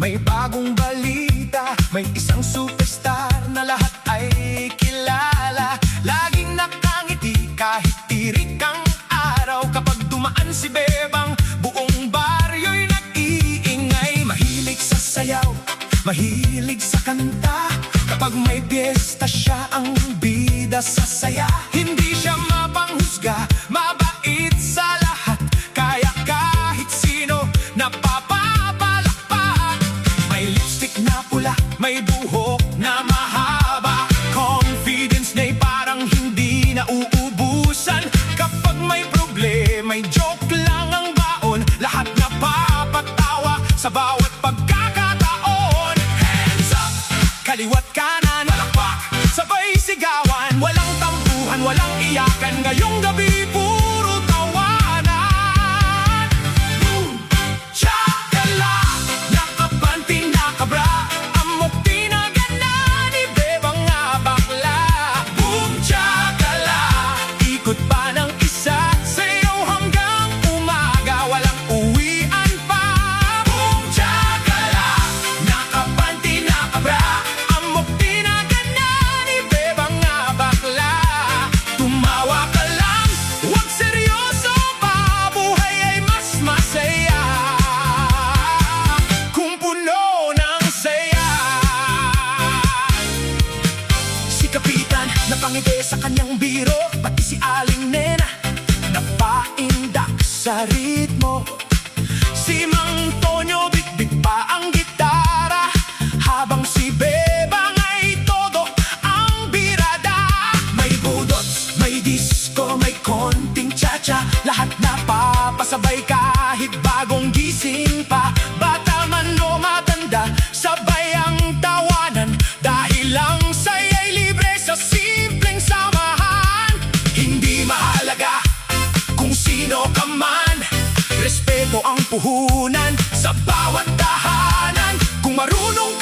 May bagong balita, may isang superstar na lahat ay kilala. Laging nakangiti kahit tirik ang araw. Kapag dumaan si Bebang, buong baryo'y nag-iingay. Mahilig sa sayaw, mahilig sa kanta. Kapag may piyesta siya ang bida sa saya. Hindi siya mapanghusga, mabait sa lahat. Kaya kahit sino napapapalakpak. May lipstick na pula, may buhok na mahaba. Confidence niya'y parang hindi na uubusan. Kapag may problema'y joke lang ang baon. Lahat napapatawa sa bawat pagkakataon. Hands up, kaliwat kanan, palakpak, sabay sigawan. Walang tampuhan, walang iyakan. Ngayong gabi puro tawanan. Boom, tsakala, nakapanty, nakabra. Amok tinagana ni Bebang nga bakla. Boom, tsakala, ikot pa ng isa. Sayaw hanggang umaga, walang uwian pa. Boom, tsakala, nakapanty, nakabra. Amok tinagana ni Bebang nga bakla. Tumawa ka lang, huwag seryoso pa. Buhay ay mas masaya kung puno ng saya. Si Kapitan napangiti sa kanyang biro, pati si Aling Nena napaindak sa ritmo. Si Mang Tonyo bitbit pa ang gitara, habang si Bebang ay todo ang birada. May budot, may disco, may konting cha-cha. Lahat napapasabay kahit bagong gising pa. Bata man o matanda, sabay ang tawanan. Dahil ang saya'y libre sa simpleng samahan. Hindi mahalaga kung sino ka man, respeto ang puhunan sa bawat tahanan. Kung marunong